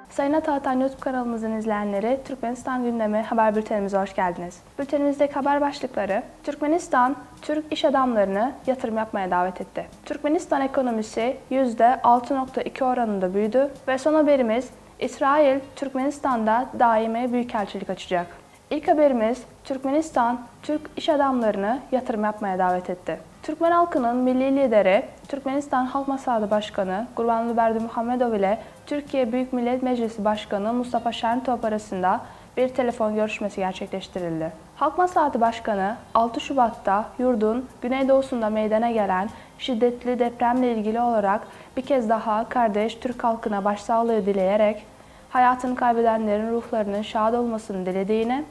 Sayın Atağatan YouTube kanalımızın izleyenleri, Türkmenistan gündemi haber bültenimize hoş geldiniz. Bültenimizdeki haber başlıkları: Türkmenistan, Türk iş adamlarını yatırım yapmaya davet etti. Türkmenistan ekonomisi %6.2 oranında büyüdü ve son haberimiz, İsrail, Türkmenistan'da daimi büyükelçilik açacak. İlk haberimiz, Türkmenistan, Türk iş adamlarını yatırım yapmaya davet etti. Türkmen halkının milli lideri, Türkmenistan Halk Maslahatı Başkanı Gurbanguly Berdimuhamedov ile Türkiye Büyük Millet Meclisi Başkanı Mustafa Şentop arasında bir telefon görüşmesi gerçekleştirildi. Halk Maslahatı Başkanı 6 Şubat'ta yurdun güneydoğusunda meydana gelen şiddetli depremle ilgili olarak bir kez daha kardeş Türk halkına başsağlığı dileyerek hayatını kaybedenlerin ruhlarının şad olmasını dilediğini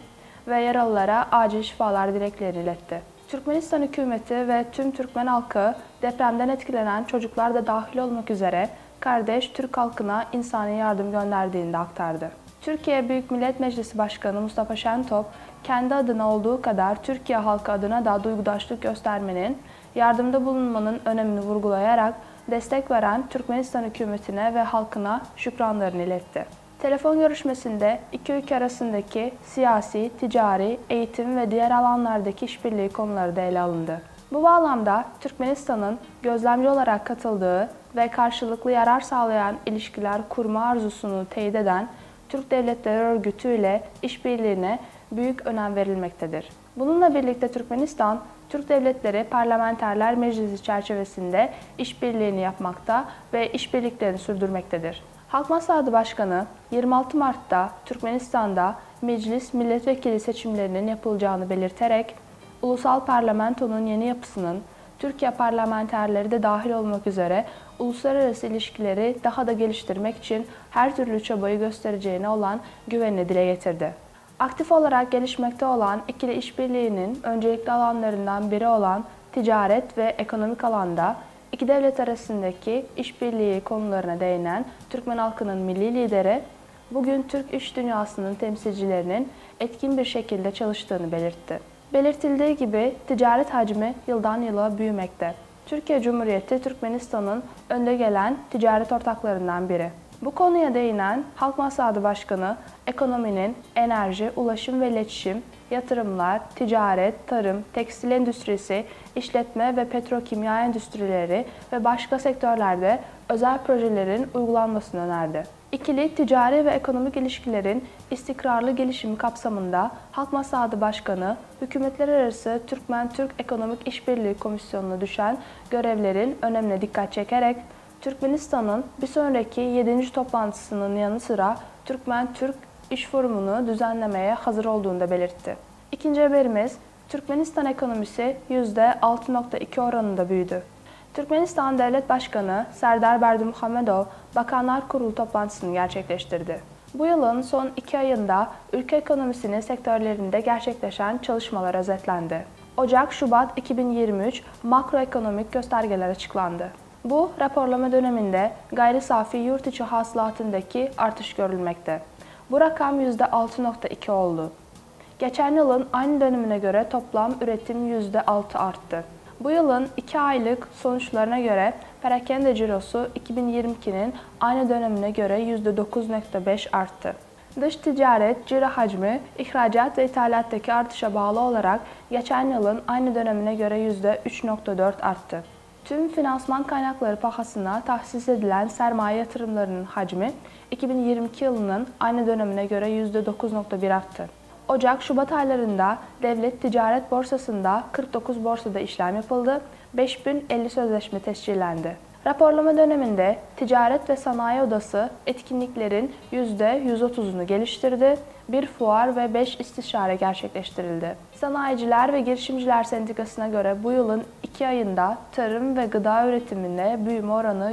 ve yaralılara acil şifalar dileklerini iletti. Türkmenistan hükümeti ve tüm Türkmen halkı depremden etkilenen çocuklar da dahil olmak üzere kardeş Türk halkına insani yardım gönderdiğini de aktardı. Türkiye Büyük Millet Meclisi Başkanı Mustafa Şentop, kendi adına olduğu kadar Türkiye halkı adına da duygudaşlık göstermenin, yardımda bulunmanın önemini vurgulayarak destek veren Türkmenistan hükümetine ve halkına şükranlarını iletti. Telefon görüşmesinde iki ülke arasındaki siyasi, ticari, eğitim ve diğer alanlardaki işbirliği konuları da ele alındı. Bu bağlamda Türkmenistan'ın gözlemci olarak katıldığı ve karşılıklı yarar sağlayan ilişkiler kurma arzusunu teyit eden Türk Devletleri Örgütü ile işbirliğine büyük önem verilmektedir. Bununla birlikte Türkmenistan, Türk Devletleri Parlamenterler Meclisi çerçevesinde işbirliğini yapmakta ve işbirliklerini sürdürmektedir. Halk Maslahatı Başkanı 26 Mart'ta Türkmenistan'da meclis milletvekili seçimlerinin yapılacağını belirterek, ulusal parlamentonun yeni yapısının Türkiye parlamenterleri de dahil olmak üzere uluslararası ilişkileri daha da geliştirmek için her türlü çabayı göstereceğine olan güvenini dile getirdi. Aktif olarak gelişmekte olan ikili işbirliğinin öncelikli alanlarından biri olan ticaret ve ekonomik alanda İki devlet arasındaki işbirliği konularına değinen Türkmen halkının milli lideri, bugün Türk iş dünyasının temsilcilerinin etkin bir şekilde çalıştığını belirtti. Belirtildiği gibi ticaret hacmi yıldan yıla büyümekte. Türkiye Cumhuriyeti, Türkmenistan'ın önde gelen ticaret ortaklarından biri. Bu konuya değinen Halk Maslahatı Başkanı, ekonominin enerji, ulaşım ve iletişim, yatırımlar, ticaret, tarım, tekstil endüstrisi, işletme ve petrokimya endüstrileri ve başka sektörlerde özel projelerin uygulanmasını önerdi. İkili ticari ve ekonomik ilişkilerin istikrarlı gelişimi kapsamında Halk Maslahatı Başkanı, hükümetler arası Türkmen-Türk Ekonomik İşbirliği Komisyonu'na düşen görevlerin önemine dikkat çekerek, Türkmenistan'ın bir sonraki 7. toplantısının yanı sıra Türkmen-Türk İş Forumu'nu düzenlemeye hazır olduğunu da belirtti. İkinci haberimiz, Türkmenistan ekonomisi %6.2 oranında büyüdü. Türkmenistan Devlet Başkanı Serdar Berdimuhamedov, Bakanlar Kurulu toplantısını gerçekleştirdi. Bu yılın son 2 ayında ülke ekonomisinin sektörlerinde gerçekleşen çalışmalar özetlendi. Ocak-Şubat 2023 makroekonomik göstergeler açıklandı. Bu raporlama döneminde gayri safi yurt içi hasılatındaki artış görülmekte. Bu rakam %6.2 oldu. Geçen yılın aynı dönemine göre toplam üretim %6 arttı. Bu yılın 2 aylık sonuçlarına göre perakende cirosu 2022'nin aynı dönemine göre %9.5 arttı. Dış ticaret ciro hacmi, ihracat ve ithalattaki artışa bağlı olarak geçen yılın aynı dönemine göre %3.4 arttı. Tüm finansman kaynakları pahasına tahsis edilen sermaye yatırımlarının hacmi 2022 yılının aynı dönemine göre %9.1 arttı. Ocak-Şubat aylarında Devlet Ticaret Borsası'nda 49 borsada işlem yapıldı, 5050 sözleşme tescillendi. Raporlama döneminde Ticaret ve Sanayi Odası etkinliklerin %130'unu geliştirdi, bir fuar ve 5 istişare gerçekleştirildi. Sanayiciler ve Girişimciler Sendikası'na göre bu yılın 2 ayında tarım ve gıda üretiminde büyüme oranı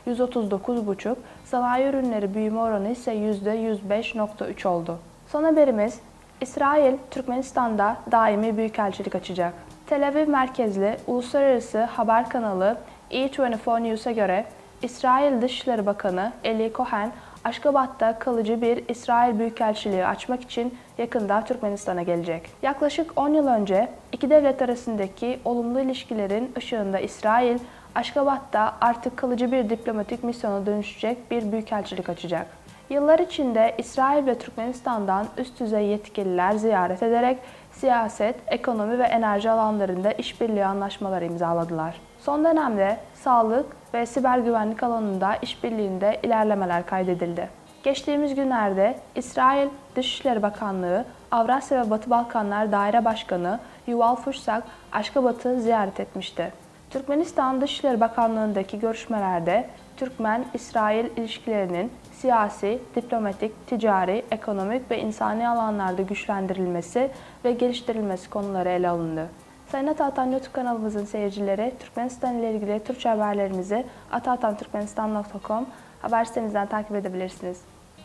%139,5, sanayi ürünleri büyüme oranı ise %105,3 oldu. Son haberimiz, İsrail, Türkmenistan'da daimi büyükelçilik açacak. Tel Aviv merkezli uluslararası haber kanalı E24 News'a göre İsrail Dışişleri Bakanı Eli Cohen, Aşgabat'ta kalıcı bir İsrail Büyükelçiliği açmak için yakında Türkmenistan'a gelecek. Yaklaşık 10 yıl önce iki devlet arasındaki olumlu ilişkilerin ışığında İsrail, Aşgabat'ta artık kalıcı bir diplomatik misyona dönüşecek bir büyükelçilik açacak. Yıllar içinde İsrail ve Türkmenistan'dan üst düzey yetkililer ziyaret ederek siyaset, ekonomi ve enerji alanlarında işbirliği anlaşmaları imzaladılar. Son dönemde sağlık ve siber güvenlik alanında işbirliğinde ilerlemeler kaydedildi. Geçtiğimiz günlerde İsrail Dışişleri Bakanlığı, Avrasya ve Batı Balkanlar Daire Başkanı Yuval Fuşsak Aşkabat'ı ziyaret etmişti. Türkmenistan Dışişleri Bakanlığı'ndaki görüşmelerde Türkmen-İsrail ilişkilerinin siyasi, diplomatik, ticari, ekonomik ve insani alanlarda güçlendirilmesi ve geliştirilmesi konuları ele alındı. Sayın Ataatan YouTube kanalımızın seyircileri, Türkmenistan ile ilgili Türkçe haberlerimizi atatanturkmenistan.com haber sitemizden takip edebilirsiniz.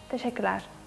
Teşekkürler.